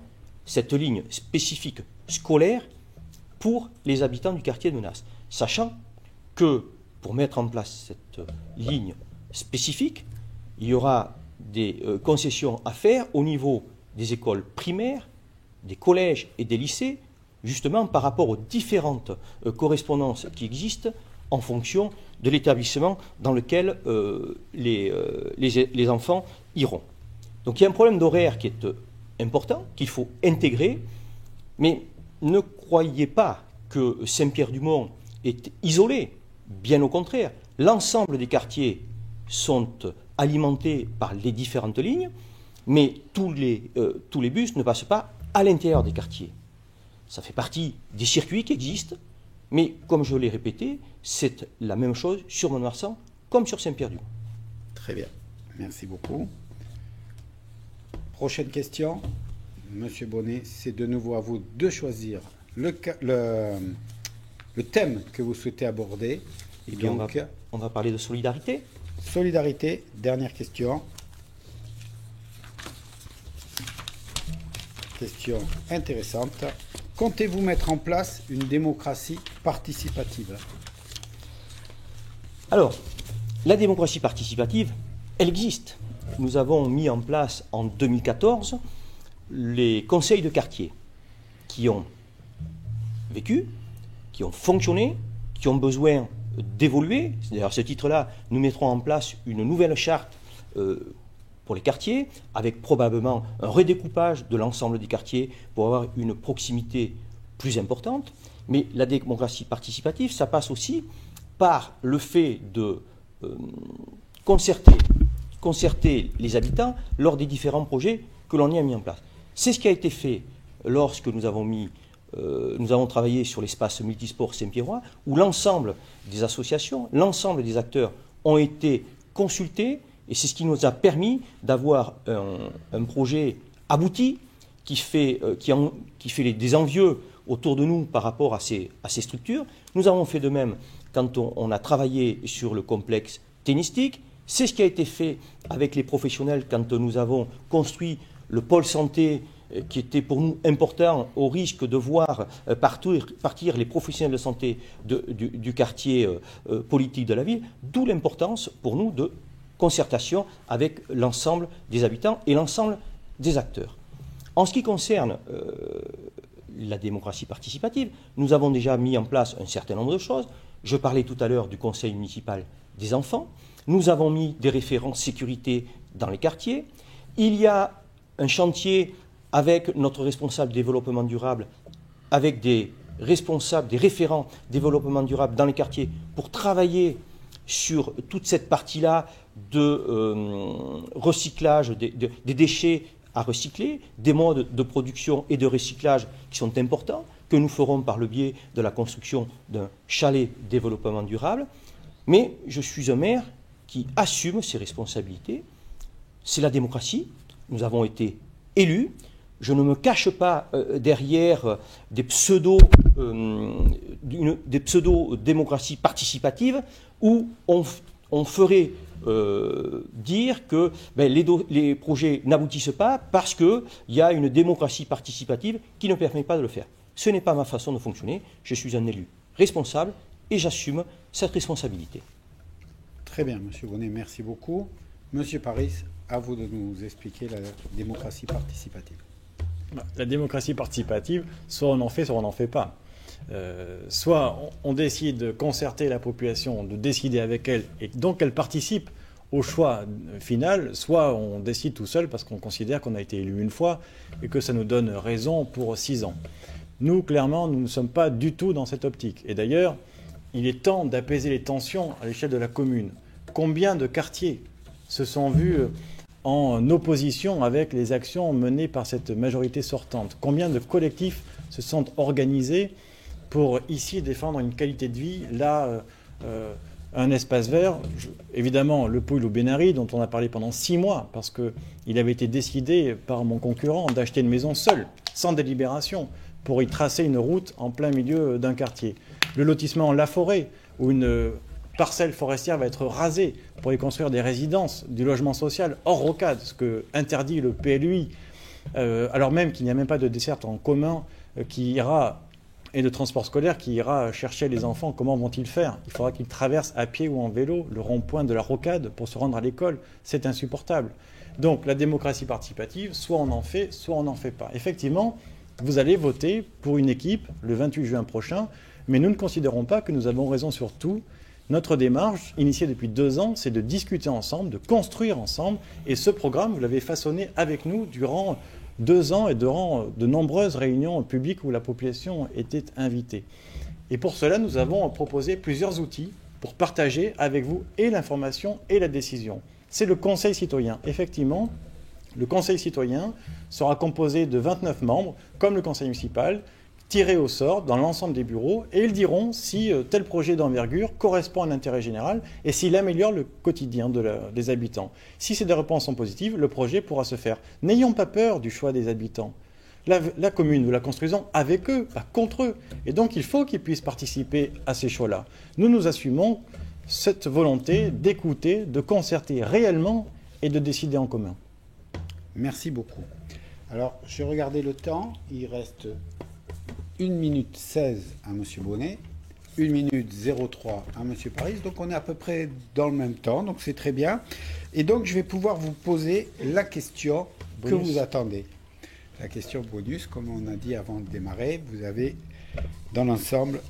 cette ligne spécifique scolaire pour les habitants du quartier de Menace, sachant que pour mettre en place cette ligne spécifique, il y aura des concessions à faire au niveau des écoles primaires, des collèges et des lycées, justement par rapport aux différentes correspondances qui existent en fonction de l'établissement dans lequel les enfants iront. Donc il y a un problème d'horaire qui est important, qu'il faut intégrer, mais ne croyez pas que Saint-Pierre-du-Mont est isolé, bien au contraire. L'ensemble des quartiers sont alimentés par les différentes lignes, mais tous les bus ne passent pas à l'intérieur des quartiers. Ça fait partie des circuits qui existent, mais comme je l'ai répété, c'est la même chose sur Mont-de-Marsan comme sur Saint-Pierre-du-Mont. Très bien, merci beaucoup. Prochaine question, Monsieur Bonnet, c'est de nouveau à vous de choisir le thème que vous souhaitez aborder. Et bien, donc, on va parler de solidarité. Solidarité, dernière question. Question intéressante. Comptez-vous mettre en place une démocratie participative? Alors, la démocratie participative, elle existe. Nous avons mis en place en 2014 les conseils de quartier qui ont vécu, qui ont fonctionné, qui ont besoin d'évoluer. D'ailleurs, à ce titre-là, nous mettrons en place une nouvelle charte pour les quartiers, avec probablement un redécoupage de l'ensemble des quartiers pour avoir une proximité plus importante. Mais la démocratie participative, ça passe aussi par le fait de concerter les habitants lors des différents projets que l'on y a mis en place. C'est ce qui a été fait lorsque nous avons mis nous avons travaillé sur l'espace multisport Saint-Pierrois, où l'ensemble des associations, l'ensemble des acteurs ont été consultés, et c'est ce qui nous a permis d'avoir un projet abouti qui fait des envieux autour de nous par rapport à ces structures. Nous avons fait de même quand on a travaillé sur le complexe tennistique. C'est ce qui a été fait avec les professionnels quand nous avons construit le pôle santé qui était pour nous important au risque de voir partir les professionnels de santé du quartier politique de la ville, d'où l'importance pour nous de concertation avec l'ensemble des habitants et l'ensemble des acteurs. En ce qui concerne la démocratie participative, nous avons déjà mis en place un certain nombre de choses. Je parlais tout à l'heure du conseil municipal des enfants. Nous avons mis des référents sécurité dans les quartiers. Il y a un chantier avec notre responsable développement durable, avec des responsables, des référents développement durable dans les quartiers pour travailler sur toute cette partie-là de recyclage des déchets à recycler, des modes de production et de recyclage qui sont importants, que nous ferons par le biais de la construction d'un chalet développement durable. Mais je suis un maire qui assume ses responsabilités. C'est la démocratie. Nous avons été élus. Je ne me cache pas derrière des pseudo-démocraties participatives où on ferait dire que les projets n'aboutissent pas parce qu'il y a une démocratie participative qui ne permet pas de le faire. Ce n'est pas ma façon de fonctionner. Je suis un élu responsable et j'assume cette responsabilité. Très bien, M. Bonnet, merci beaucoup. M. Paris, à vous de nous expliquer la démocratie participative. La démocratie participative, soit on en fait, soit on n'en fait pas. Soit on décide de concerter la population, de décider avec elle, et donc elle participe au choix final, soit on décide tout seul parce qu'on considère qu'on a été élu une fois et que ça nous donne raison pour 6 ans. Nous, clairement, nous ne sommes pas du tout dans cette optique. Et d'ailleurs, il est temps d'apaiser les tensions à l'échelle de la commune. Combien de quartiers se sont vus en opposition avec les actions menées par cette majorité sortante? Combien de collectifs se sont organisés pour ici défendre une qualité de vie, là, un espace vert? Évidemment, le Pouille ou Bénary, dont on a parlé pendant 6 mois, parce qu'il avait été décidé par mon concurrent d'acheter une maison seule, sans délibération, pour y tracer une route en plein milieu d'un quartier. Le lotissement La Forêt, où une parcelle forestière va être rasée pour y construire des résidences, du logement social hors rocade, ce que interdit le PLUI, alors même qu'il n'y a même pas de desserte en commun qui ira, et de transport scolaire qui ira chercher les enfants. Comment vont-ils faire? Il faudra qu'ils traversent à pied ou en vélo le rond-point de la rocade pour se rendre à l'école. C'est insupportable. Donc la démocratie participative, soit on en fait, soit on n'en fait pas. Effectivement, vous allez voter pour une équipe le 28 juin prochain, mais nous ne considérons pas que nous avons raison sur tout. Notre démarche, initiée depuis 2 ans, c'est de discuter ensemble, de construire ensemble, et ce programme, vous l'avez façonné avec nous durant 2 ans et durant de nombreuses réunions publiques où la population était invitée. Et pour cela, nous avons proposé plusieurs outils pour partager avec vous et l'information et la décision. C'est le Conseil citoyen. Effectivement, le Conseil citoyen sera composé de 29 membres, comme le Conseil municipal, tirés au sort dans l'ensemble des bureaux, et ils diront si tel projet d'envergure correspond à l'intérêt général et s'il améliore le quotidien des habitants. Si ces réponses sont positives, le projet pourra se faire. N'ayons pas peur du choix des habitants. La commune, nous la construisons avec eux, pas contre eux. Et donc il faut qu'ils puissent participer à ces choix-là. Nous assumons cette volonté d'écouter, de concerter réellement et de décider en commun. Merci beaucoup. Alors, je regardais le temps, il reste 1 minute 16 à M. Bonnet, 1 minute 03 à M. Paris, donc on est à peu près dans le même temps, donc c'est très bien. Et donc je vais pouvoir vous poser la question que vous attendez. La question bonus, comme on a dit avant de démarrer, vous avez dans l'ensemble,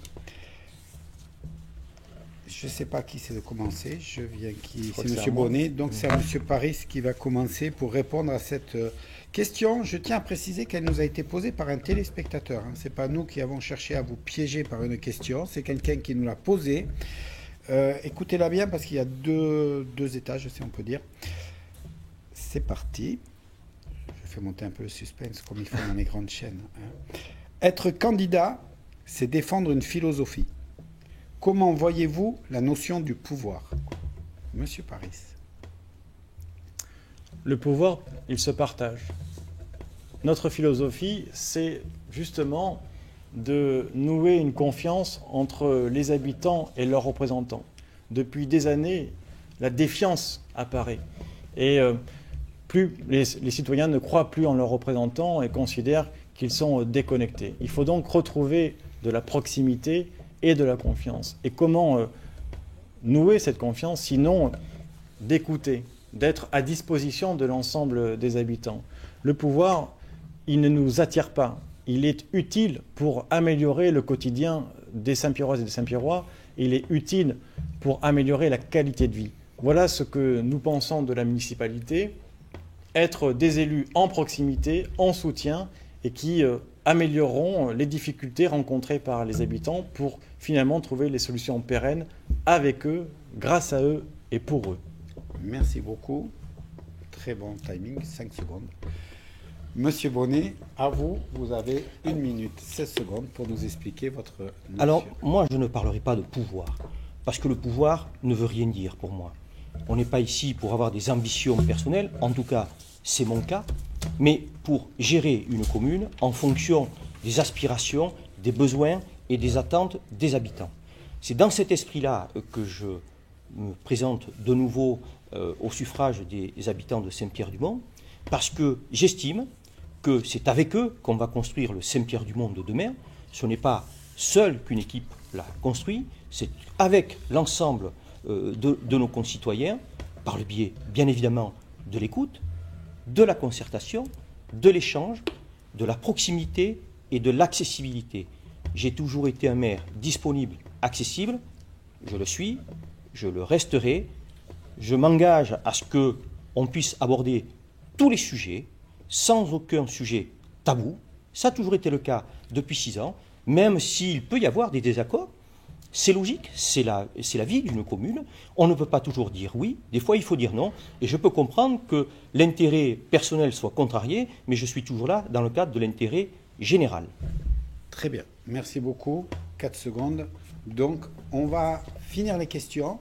je ne sais pas qui c'est de commencer, c'est M. Bonnet, donc c'est M. Paris qui va commencer pour répondre à cette question. Je tiens à préciser qu'elle nous a été posée par un téléspectateur. Ce n'est pas nous qui avons cherché à vous piéger par une question, c'est quelqu'un qui nous l'a posée. Écoutez-la bien parce qu'il y a deux étages, si on peut dire. C'est parti. Je fais monter un peu le suspense comme il faut dans les grandes chaînes. Être candidat, c'est défendre une philosophie. Comment voyez-vous la notion du pouvoir? Monsieur Paris. Le pouvoir, il se partage. Notre philosophie, c'est justement de nouer une confiance entre les habitants et leurs représentants. Depuis des années, la défiance apparaît. Et plus les citoyens ne croient plus en leurs représentants et considèrent qu'ils sont déconnectés. Il faut donc retrouver de la proximité et de la confiance. Et comment nouer cette confiance, sinon d'écouter, d'être à disposition de l'ensemble des habitants. Le pouvoir, il ne nous attire pas. Il est utile pour améliorer le quotidien des Saint-Pierroises et des Saint-Pierrois. Il est utile pour améliorer la qualité de vie. Voilà ce que nous pensons de la municipalité, être des élus en proximité, en soutien, et qui amélioreront les difficultés rencontrées par les habitants pour finalement trouver les solutions pérennes avec eux, grâce à eux et pour eux. Merci beaucoup. Très bon timing, 5 secondes. Monsieur Bonnet, à vous, vous avez 1 minute, 16 secondes pour nous expliquer votre notion. Alors, moi, je ne parlerai pas de pouvoir, parce que le pouvoir ne veut rien dire pour moi. On n'est pas ici pour avoir des ambitions personnelles, en tout cas, c'est mon cas, mais pour gérer une commune en fonction des aspirations, des besoins et des attentes des habitants. C'est dans cet esprit-là que je me présente de nouveau au suffrage des habitants de Saint-Pierre-du-Mont, parce que j'estime que c'est avec eux qu'on va construire le Saint-Pierre-du-Mont de demain. Ce n'est pas seul qu'une équipe l'a construit, c'est avec l'ensemble de nos concitoyens, par le biais, bien évidemment, de l'écoute, de la concertation, de l'échange, de la proximité et de l'accessibilité. J'ai toujours été un maire disponible, accessible, je le suis, je le resterai. Je m'engage à ce qu'on puisse aborder tous les sujets, sans aucun sujet tabou. Ça a toujours été le cas depuis 6 ans, même s'il peut y avoir des désaccords. C'est logique, c'est la vie d'une commune. On ne peut pas toujours dire oui, des fois il faut dire non. Et je peux comprendre que l'intérêt personnel soit contrarié, mais je suis toujours là dans le cadre de l'intérêt général. Très bien, merci beaucoup. 4 secondes. Donc, on va finir les questions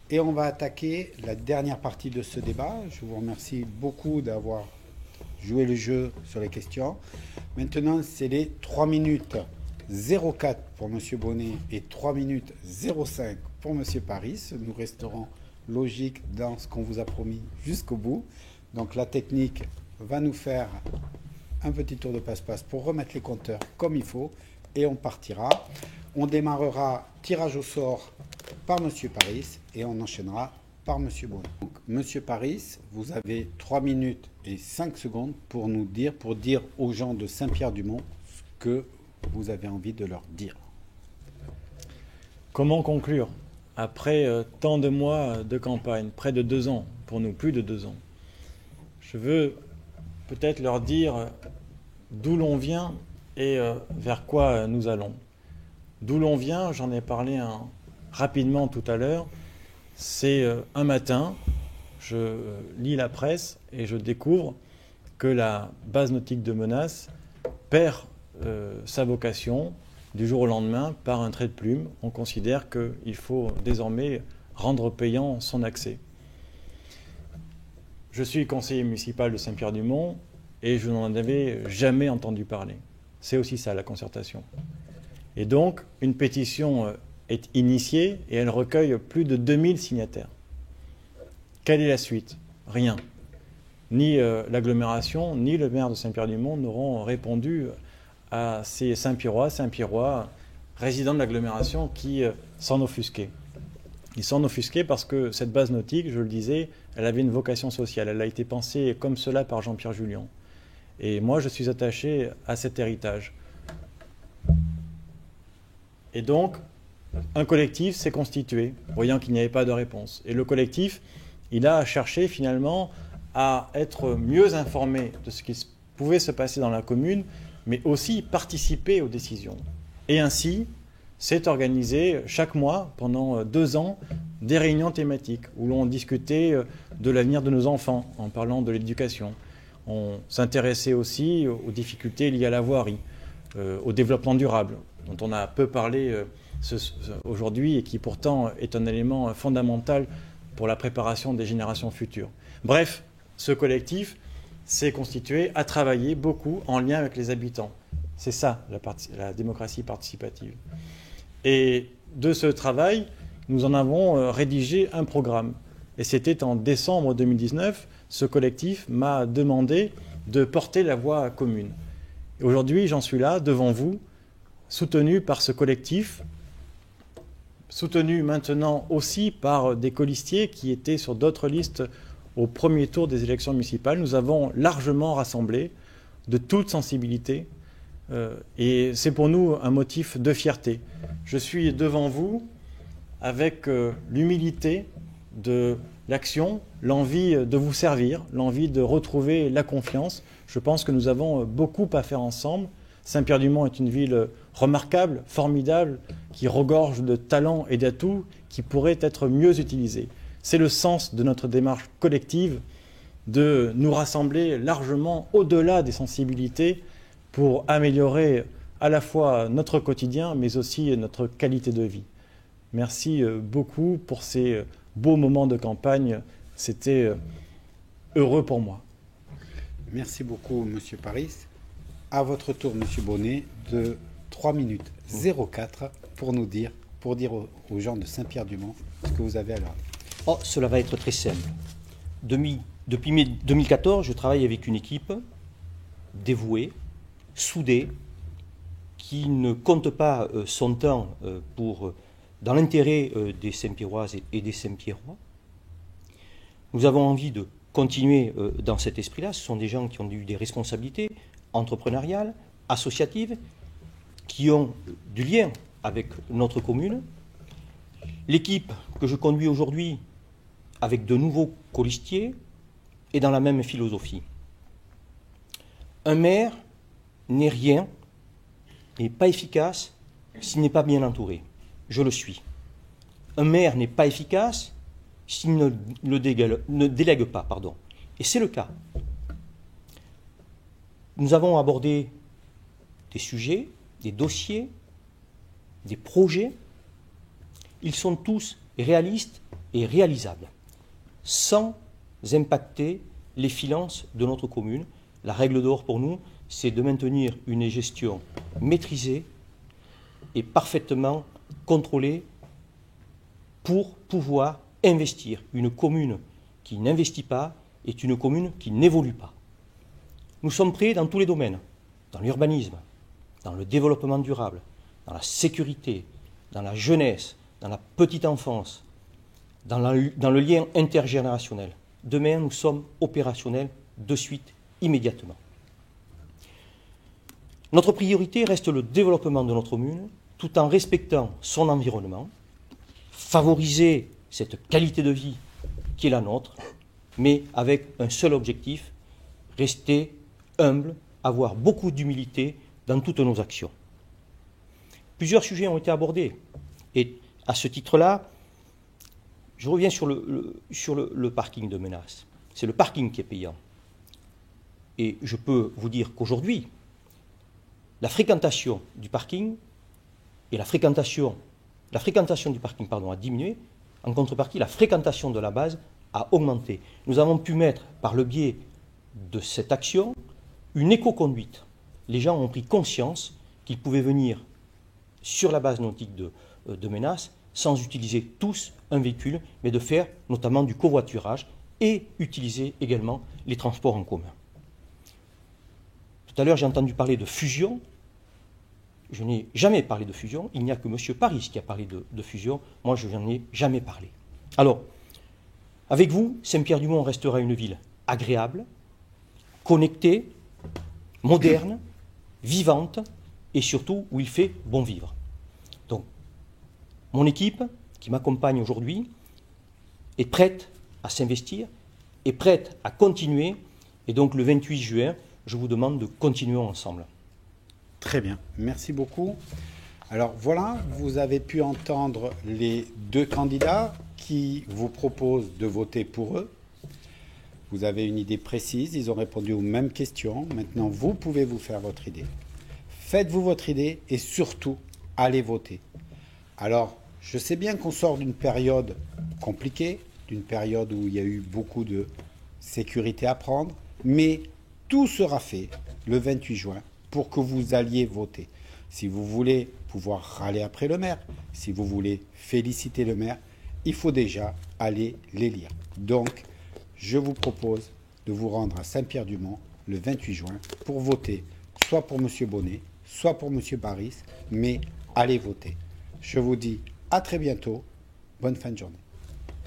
et on va attaquer la dernière partie de ce débat. Je vous remercie beaucoup d'avoir joué le jeu sur les questions. Maintenant, c'est les 3 minutes 04 pour M. Bonnet et 3 minutes 05 pour M. Paris. Nous resterons logiques dans ce qu'on vous a promis jusqu'au bout. Donc la technique va nous faire un petit tour de passe-passe pour remettre les compteurs comme il faut et on partira. On démarrera tirage au sort par M. Paris et on enchaînera par M. Bonnet. Donc, M. Paris, vous avez 3 minutes et 5 secondes pour nous dire, pour dire aux gens de Saint-Pierre-du-Mont ce que vous avez envie de leur dire. Comment conclure après tant de mois de campagne, près de 2 ans, pour nous, plus de 2 ans? Je veux peut-être leur dire d'où l'on vient et vers quoi nous allons. D'où l'on vient, j'en ai parlé rapidement tout à l'heure, c'est un matin, je lis la presse et je découvre que la base nautique de Menace perd sa vocation du jour au lendemain par un trait de plume. On considère qu'il faut désormais rendre payant son accès. Je suis conseiller municipal de Saint-Pierre-du-Mont et je n'en avais jamais entendu parler. C'est aussi ça la concertation. Et donc une pétition est initiée et elle recueille plus de 2000 signataires. Quelle est la suite? Rien. Ni l'agglomération, ni le maire de Saint-Pierre-du-Mont n'auront répondu à ces Saint-Pierrois, résidents de l'agglomération qui s'en offusquaient. Ils s'en offusquaient parce que cette base nautique, je le disais, elle avait une vocation sociale. Elle a été pensée comme cela par Jean-Pierre Julian. Et moi, je suis attaché à cet héritage. Et donc, un collectif s'est constitué, voyant qu'il n'y avait pas de réponse. Et le collectif, il a cherché finalement à être mieux informé de ce qui pouvait se passer dans la commune, mais aussi participer aux décisions. Et ainsi, s'est organisé chaque mois, pendant 2 ans, des réunions thématiques où l'on discutait de l'avenir de nos enfants en parlant de l'éducation. On s'intéressait aussi aux difficultés liées à la voirie. au développement durable, dont on a peu parlé aujourd'hui et qui pourtant est un élément fondamental pour la préparation des générations futures. Bref, ce collectif s'est constitué, a travaillé beaucoup en lien avec les habitants. C'est ça, la démocratie participative. Et de ce travail, nous en avons rédigé un programme. Et c'était en décembre 2019, ce collectif m'a demandé de porter la voix commune. Et aujourd'hui, j'en suis là, devant vous, soutenu par ce collectif, soutenu maintenant aussi par des colistiers qui étaient sur d'autres listes au premier tour des élections municipales. Nous avons largement rassemblé de toutes sensibilités et c'est pour nous un motif de fierté. Je suis devant vous avec l'humilité de l'action, l'envie de vous servir, l'envie de retrouver la confiance. Je pense que nous avons beaucoup à faire ensemble. Saint-Pierre-du-Mont est une ville remarquable, formidable, qui regorge de talents et d'atouts qui pourraient être mieux utilisés. C'est le sens de notre démarche collective de nous rassembler largement au-delà des sensibilités pour améliorer à la fois notre quotidien, mais aussi notre qualité de vie. Merci beaucoup pour ces beaux moments de campagne. C'était heureux pour moi. Merci beaucoup, Monsieur Paris. À votre tour, Monsieur Bonnet, de 3 minutes 04 pour dire aux gens de Saint-Pierre-du-Mont ce que vous avez à leur dire. Oh, cela va être très simple. Depuis mai 2014, je travaille avec une équipe dévouée, soudée, qui ne compte pas son temps dans l'intérêt des Saint-Pierroises et des Saint-Pierrois. Nous avons envie de continuer dans cet esprit-là. Ce sont des gens qui ont eu des responsabilités entrepreneuriales, associatives, qui ont du lien avec notre commune. L'équipe que je conduis aujourd'hui, avec de nouveaux colistiers, est dans la même philosophie. Un maire n'est rien, n'est pas efficace s'il n'est pas bien entouré. Je le suis. Un maire n'est pas efficace s'il ne délègue pas. Et c'est le cas. Nous avons abordé des sujets, des dossiers, des projets. Ils sont tous réalistes et réalisables, sans impacter les finances de notre commune. La règle d'or pour nous, c'est de maintenir une gestion maîtrisée et parfaitement contrôlée pour pouvoir investir. Une commune qui n'investit pas est une commune qui n'évolue pas. Nous sommes prêts dans tous les domaines, dans l'urbanisme, dans le développement durable, dans la sécurité, dans la jeunesse, dans la petite enfance, dans le lien intergénérationnel. Demain, nous sommes opérationnels de suite, immédiatement. Notre priorité reste le développement de notre commune, tout en respectant son environnement, favoriser cette qualité de vie qui est la nôtre, mais avec un seul objectif, rester humble, avoir beaucoup d'humilité dans toutes nos actions. Plusieurs sujets ont été abordés, et à ce titre-là, je reviens sur le parking de Menas. C'est le parking qui est payant. Et je peux vous dire qu'aujourd'hui, la fréquentation du parking et la fréquentation du parking a diminué. En contrepartie, la fréquentation de la base a augmenté. Nous avons pu mettre, par le biais de cette action, une éco-conduite. Les gens ont pris conscience qu'ils pouvaient venir sur la base nautique de Menas sans utiliser tous un véhicule, mais de faire notamment du covoiturage et utiliser également les transports en commun. Tout à l'heure, j'ai entendu parler de fusion. Je n'ai jamais parlé de fusion. Il n'y a que M. Paris qui a parlé de fusion. Moi, je n'en ai jamais parlé. Alors, avec vous, Saint-Pierre-du-Mont restera une ville agréable, connectée, moderne, vivante et surtout où il fait bon vivre. Donc, mon équipe qui m'accompagne aujourd'hui est prête à s'investir, est prête à continuer. Et donc, le 28 juin, je vous demande de continuer ensemble. Très bien, merci beaucoup. Alors voilà, vous avez pu entendre les deux candidats qui vous proposent de voter pour eux. Vous avez une idée précise, ils ont répondu aux mêmes questions. Maintenant, vous pouvez vous faire votre idée. faites-vous votre idée et surtout, allez voter. Alors, je sais bien qu'on sort d'une période compliquée, d'une période où il y a eu beaucoup de sécurité à prendre, mais tout sera fait le 28 juin pour que vous alliez voter. Si vous voulez pouvoir râler après le maire, si vous voulez féliciter le maire, il faut déjà aller les lire. Donc, je vous propose de vous rendre à Saint-Pierre-du-Mont le 28 juin pour voter, soit pour M. Bonnet, soit pour M. Baris, mais allez voter. Je vous dis à très bientôt. Bonne fin de journée.